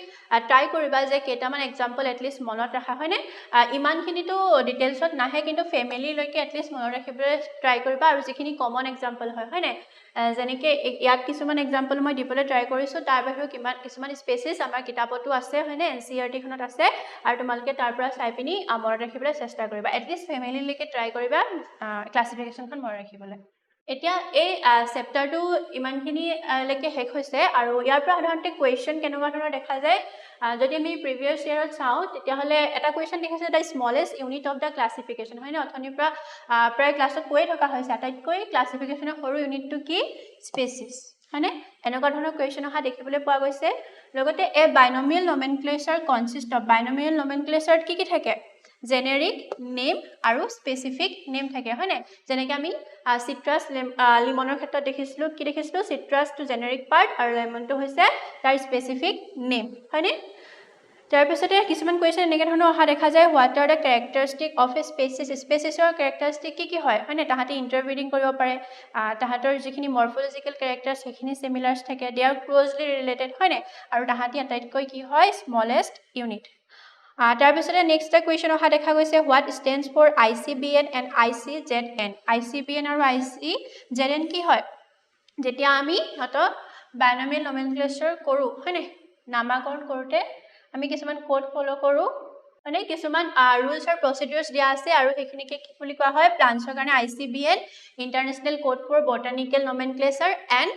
ট্ৰাই কৰিবা যে কেইটামান এক্সাম্পল এটলিষ্ট মনত ৰাখা হয়নে ইমানখিনিতো ডিটেইলছত নাহে কিন্তু ফেমিলিলৈকে এটলিষ্ট মনত ৰাখিবলৈ ট্ৰাই কৰিবা আৰু যিখিনি কমন এক্সাম্পল হয়নে যেনেকৈ ইয়াত কিছুমান এক্সাম্পল মই দিবলৈ ট্ৰাই কৰিছোঁ তাৰ বাহিৰেও কিছুমান স্পেচিছ আমাৰ কিতাপতো আছে হয়নে এনচিআৰটিখনত আছে আৰু তোমালোকে তাৰ পৰা চাই পিনি মনত ৰাখিবলৈ চেষ্টা কৰিবা এটলিষ্ট ফেমিলিলৈকে ট্ৰাই কৰিবা ক্লাছিফিকেশ্যনখন মনত ৰাখিবলৈ এতিয়া এই চেপ্টাৰটো ইমানখিনিলৈকে শেষ হৈছে আৰু ইয়াৰ পৰা সাধাৰণতে কুৱেশ্যন কেনেকুৱা ধৰণৰ দেখা যায় যদি আমি প্ৰিভিয়াছ ইয়েৰত চাওঁ তেতিয়াহ'লে এটা কুৱেশ্যন দেখিছে the smallest unit of the classification হয়নে অথনিৰ পৰা প্ৰায় ক্লাছত কৈয়ে থকা হৈছে আটাইতকৈ ক্লাছিফিকেশ্যনৰ সৰু ইউনিটটো কি স্পেচিছ হয়নে এনেকুৱা ধৰণৰ কুৱেশ্যন অহা দেখিবলৈ পোৱা গৈছে লগতে এ বাইনমিয়েল নমেনক্লেচাৰ কনচিষ্ট অফ বাইনমিয়েল নমেনক্লেচাৰত কি থাকে জেনেৰিক নেম আৰু স্পেচিফিক নেম থাকে হয়নে যেনেকৈ আমি চিট্ৰাছ লিমনৰ ক্ষেত্ৰত দেখিছিলোঁ কি দেখিছিলোঁ চিট্ৰাছটো জেনেৰিক পাৰ্ট আৰু লেমনটো হৈছে তাৰ স্পেচিফিক নেম হয়নে তাৰপিছতে কিছুমান কুৱেশ্যন এনেকৈ ধৰণৰ অহা দেখা যায় what are the characteristic of a স্পেচিছৰ কেৰেক্টাৰিষ্টিক কি হয়নে তাহাঁতি ইণ্টাৰব্ৰিডিং কৰিব পাৰে তাহাঁতৰ যিখিনি মৰ্ফলজিকেল কেৰেক্টাৰ্ছ সেইখিনি চিমিলাৰ্ছ থাকে দে আৰ ক্ল'জলি ৰিলেটেড হয়নে আৰু তাহাঁতি আটাইতকৈ কি হয় স্মলেষ্ট ইউনিট তাৰপিছতে নেক্সট এটা কুৱেশ্যন অহা দেখা গৈছে what stands for ICBN and ICZN ICBN আৰু ICZN কি হয় যেতিয়া আমি সিহঁতক বাইনমিয়েল নমেনক্লেচাৰ কৰোঁ হয়নে নামাকৰণ কৰোঁতে আমি কিছুমান কোড ফ'ল' কৰোঁ মানে কিছুমান ৰুলছ আৰু প্ৰচিডিউৰ্ছ দিয়া আছে আৰু সেইখিনিকে কি বুলি কোৱা হয় প্লাণ্টছৰ কাৰণে ICBN international code for botanical nomenclature and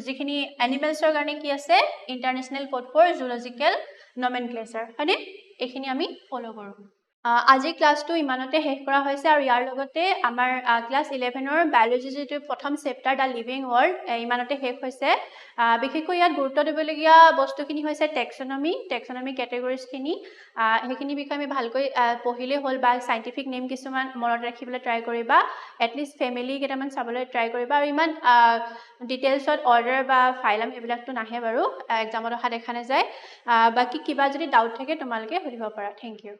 যিখিনি এনিমেলছৰ কাৰণে কি আছে international code for zoological nomenclature হয়নে এইখিনি আমি ফ'ল' কৰোঁ আজিৰ ক্লাছটো ইমানতে শেষ কৰা হৈছে আৰু ইয়াৰ লগতে আমাৰ ক্লাছ 11ৰ বায়'লজি যিটো প্ৰথম চেপ্টাৰ দ্য লিভিং ৱৰ্ল্ড ইমানতে শেষ হৈছে বিশেষকৈ ইয়াত গুৰুত্ব দিবলগীয়া বস্তুখিনি হৈছে টেক্সনমি কেটেগৰিজখিনি সেইখিনি বিষয়ে আমি ভালকৈ পঢ়িলেই হ'ল বা চাইণ্টিফিক নেম কিছুমান মনত ৰাখিবলৈ ট্ৰাই কৰিবা এটলিষ্ট ফেমিলি কেইটামান চাবলৈ ট্ৰাই কৰিবা আৰু ইমান ডিটেইলছত অৰ্ডাৰ বা ফাইলাম এইবিলাকতো নাহে বাৰু এক্সামত অহা দেখা নাযায় বাকী কিবা যদি ডাউট থাকে তোমালোকে সুধিব পাৰা থেংক ইউ